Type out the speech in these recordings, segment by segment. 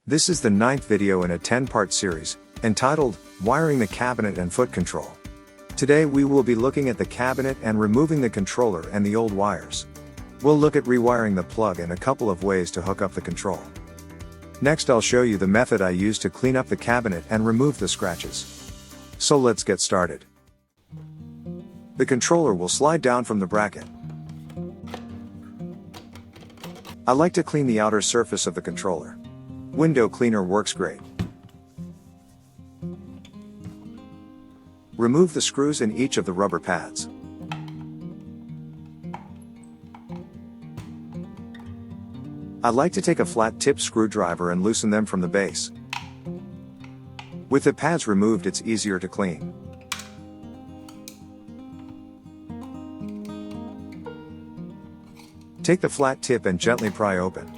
This is the 9th video in a 10-part series, entitled, Wiring the Cabinet and Foot Control. Today we will be looking at the cabinet and removing the controller and the old wires. We'll look at rewiring the plug and a couple of ways to hook up the control. Next I'll show you the method I use to clean up the cabinet and remove the scratches. So let's get started. The controller will slide down from the bracket. I like to clean the outer surface of the controller. Window cleaner works great. Remove the screws in each of the rubber pads. I like to take a flat tip screwdriver and loosen them from the base. With the pads removed, it's easier to clean. Take the flat tip and gently pry open.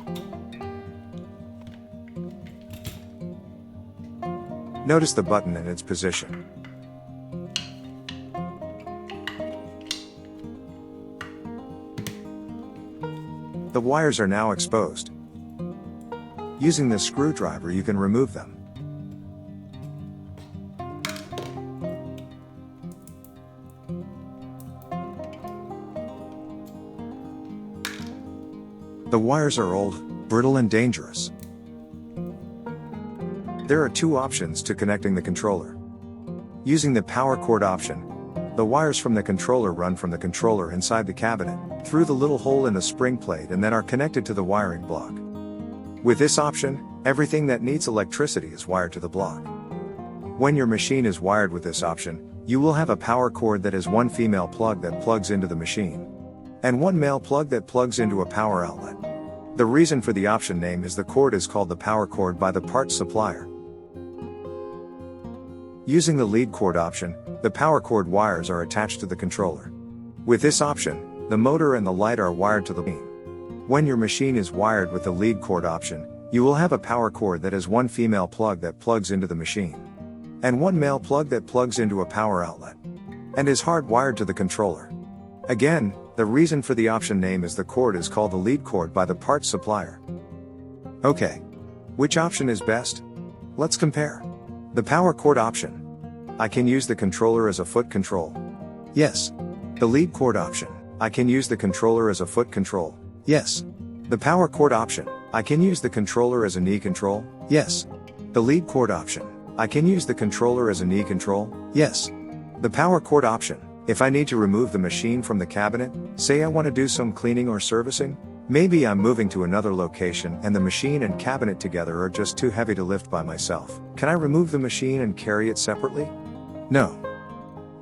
Notice the button in its position. The wires are now exposed. Using this screwdriver you can remove them. The wires are old, brittle and dangerous. There are two options to connecting the controller. Using the power cord option, the wires from the controller run from the controller inside the cabinet, through the little hole in the spring plate and then are connected to the wiring block. With this option, everything that needs electricity is wired to the block. When your machine is wired with this option, you will have a power cord that has one female plug that plugs into the machine, and one male plug that plugs into a power outlet. The reason for the option name is the cord is called the power cord by the parts supplier. Using the lead cord option, the power cord wires are attached to the controller. With this option, the motor and the light are wired to the machine. When your machine is wired with the lead cord option, you will have a power cord that has one female plug that plugs into the machine, and one male plug that plugs into a power outlet, and is hardwired to the controller. Again, the reason for the option name is the cord is called the lead cord by the parts supplier. Okay. Which option is best? Let's compare. The power cord option. I can use the controller as a foot control. Yes. The lead cord option. I can use the controller as a foot control. Yes. The power cord option. I can use the controller as a knee control. Yes. The lead cord option. I can use the controller as a knee control. Yes. The power cord option. If I need to remove the machine from the cabinet, say I want to do some cleaning or servicing, maybe I'm moving to another location and the machine and cabinet together are just too heavy to lift by myself. Can I remove the machine and carry it separately? No.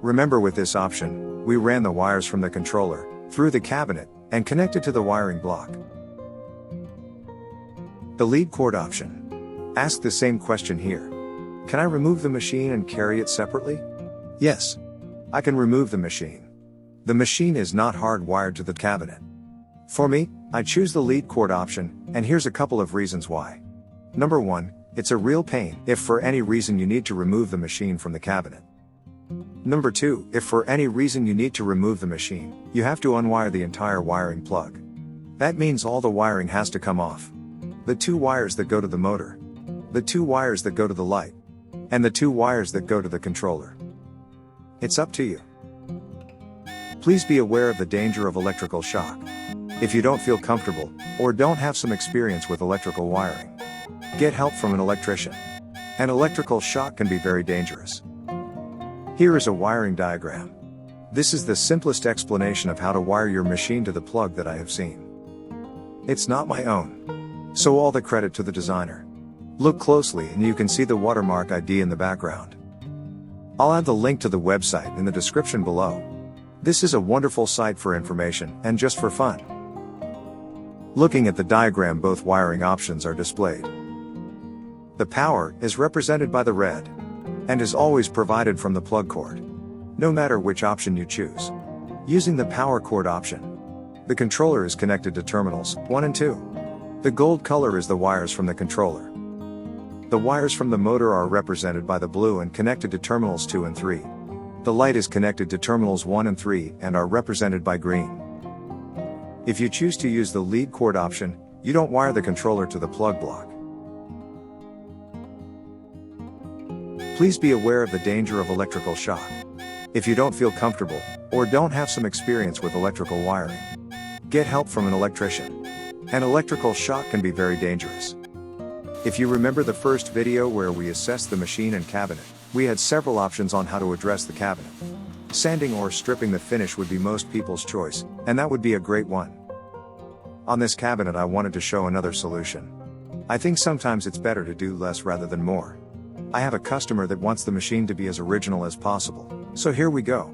Remember, with this option, we ran the wires from the controller, through the cabinet, and connected to the wiring block. The lead cord option. Ask the same question here. Can I remove the machine and carry it separately? Yes. I can remove the machine. The machine is not hardwired to the cabinet. For me, I choose the lead cord option, and here's a couple of reasons why. Number 1, it's a real pain if for any reason you need to remove the machine from the cabinet. Number 2, if for any reason you need to remove the machine, you have to unwire the entire wiring plug. That means all the wiring has to come off. The 2 wires that go to the motor, the 2 wires that go to the light, and the 2 wires that go to the controller. It's up to you. Please be aware of the danger of electrical shock. If you don't feel comfortable, or don't have some experience with electrical wiring, get help from an electrician. An electrical shock can be very dangerous. Here is a wiring diagram. This is the simplest explanation of how to wire your machine to the plug that I have seen. It's not my own, so all the credit to the designer. Look closely and you can see the watermark ID in the background. I'll add the link to the website in the description below. This is a wonderful site for information and just for fun. Looking at the diagram, both wiring options are displayed. The power is represented by the red, and is always provided from the plug cord, no matter which option you choose. Using the power cord option, the controller is connected to terminals 1 and 2. The gold color is the wires from the controller. The wires from the motor are represented by the blue and connected to terminals 2 and 3. The light is connected to terminals 1 and 3 and are represented by green. If you choose to use the lead cord option, you don't wire the controller to the plug block. Please be aware of the danger of electrical shock. If you don't feel comfortable, or don't have some experience with electrical wiring, get help from an electrician. An electrical shock can be very dangerous. If you remember the first video where we assessed the machine and cabinet, we had several options on how to address the cabinet. Sanding or stripping the finish would be most people's choice, and that would be a great one. On this cabinet I wanted to show another solution. I think sometimes it's better to do less rather than more. I have a customer that wants the machine to be as original as possible, so here we go.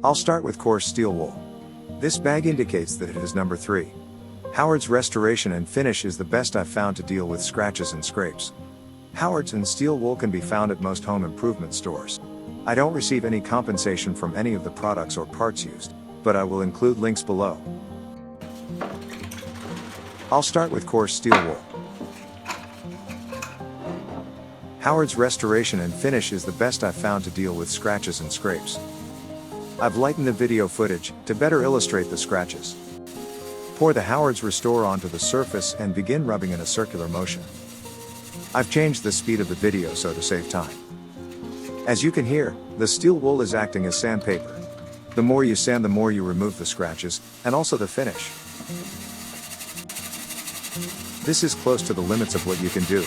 I'll start with coarse steel wool. This bag indicates that it is number 3. Howard's Restoration and Finish is the best I've found to deal with scratches and scrapes. Howard's and steel wool can be found at most home improvement stores. I don't receive any compensation from any of the products or parts used, but I will include links below. I'll start with coarse steel wool. Howard's Restoration and Finish is the best I've found to deal with scratches and scrapes. I've lightened the video footage to better illustrate the scratches. Pour the Howard's Restore onto the surface and begin rubbing in a circular motion. I've changed the speed of the video so to save time. As you can hear, the steel wool is acting as sandpaper. The more you sand, the more you remove the scratches, and also the finish. This is close to the limits of what you can do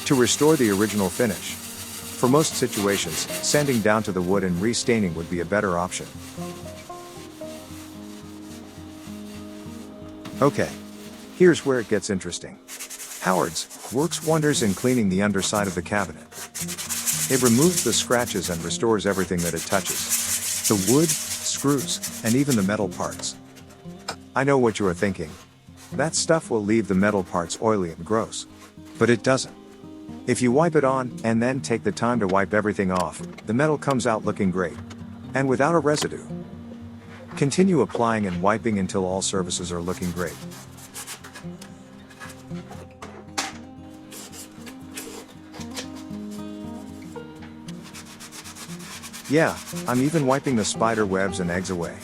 to restore the original finish. For most situations, sanding down to the wood and restaining would be a better option. Okay. Here's where it gets interesting. Howard's works wonders in cleaning the underside of the cabinet. It removes the scratches and restores everything that it touches. The wood, screws, and even the metal parts. I know what you are thinking. That stuff will leave the metal parts oily and gross. But it doesn't. If you wipe it on, and then take the time to wipe everything off, the metal comes out looking great. And without a residue. Continue applying and wiping until all surfaces are looking great. Yeah, I'm even wiping the spider webs and eggs away.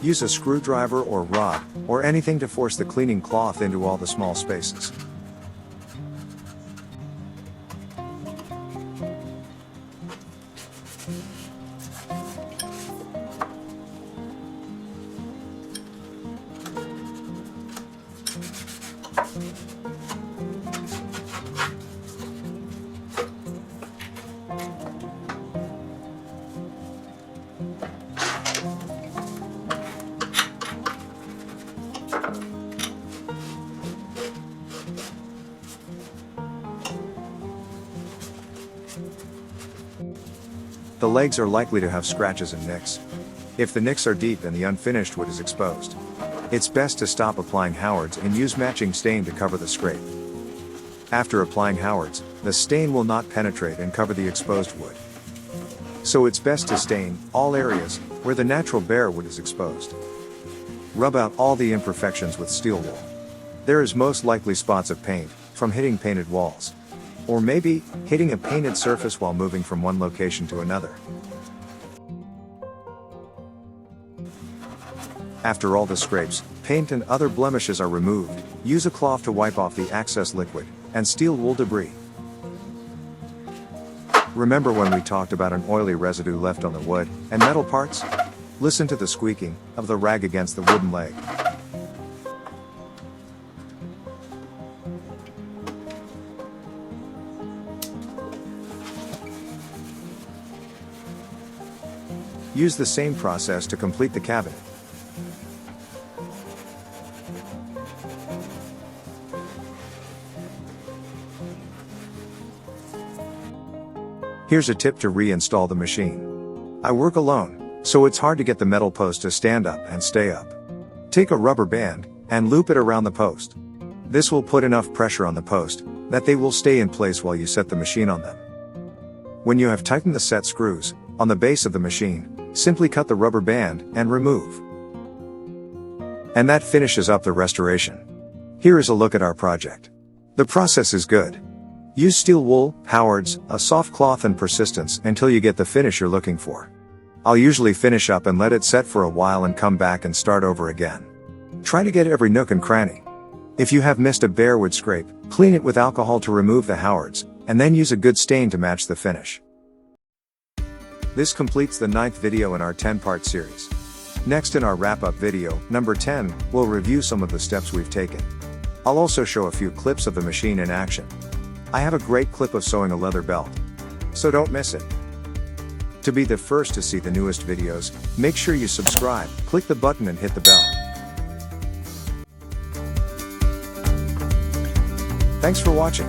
Use a screwdriver or rod, or anything to force the cleaning cloth into all the small spaces. The legs are likely to have scratches and nicks. If the nicks are deep and the unfinished wood is exposed, it's best to stop applying Howard's and use matching stain to cover the scrape. After applying Howard's, the stain will not penetrate and cover the exposed wood. So it's best to stain all areas where the natural bare wood is exposed. Rub out all the imperfections with steel wool. There is most likely spots of paint from hitting painted walls. Or maybe hitting a painted surface while moving from one location to another. After all the scrapes, paint and other blemishes are removed, use a cloth to wipe off the excess liquid and steel wool debris. Remember when we talked about an oily residue left on the wood and metal parts? Listen to the squeaking of the rag against the wooden leg. Use the same process to complete the cabinet. Here's a tip to reinstall the machine. I work alone, so it's hard to get the metal post to stand up and stay up. Take a rubber band and loop it around the post. This will put enough pressure on the post that they will stay in place while you set the machine on them. When you have tightened the set screws on the base of the machine, simply cut the rubber band and remove. And that finishes up the restoration. Here is a look at our project. The process is good. Use steel wool, Howard's, a soft cloth and persistence until you get the finish you're looking for. I'll usually finish up and let it set for a while and come back and start over again. Try to get every nook and cranny. If you have missed a bare wood scrape, clean it with alcohol to remove the howards, and then use a good stain to match the finish. This completes the 9th video in our 10-part series. Next, in our wrap-up video, number 10, we'll review some of the steps we've taken. I'll also show a few clips of the machine in action. I have a great clip of sewing a leather belt, so don't miss it. To be the first to see the newest videos, make sure you subscribe, click the button and hit the bell. Thanks for watching.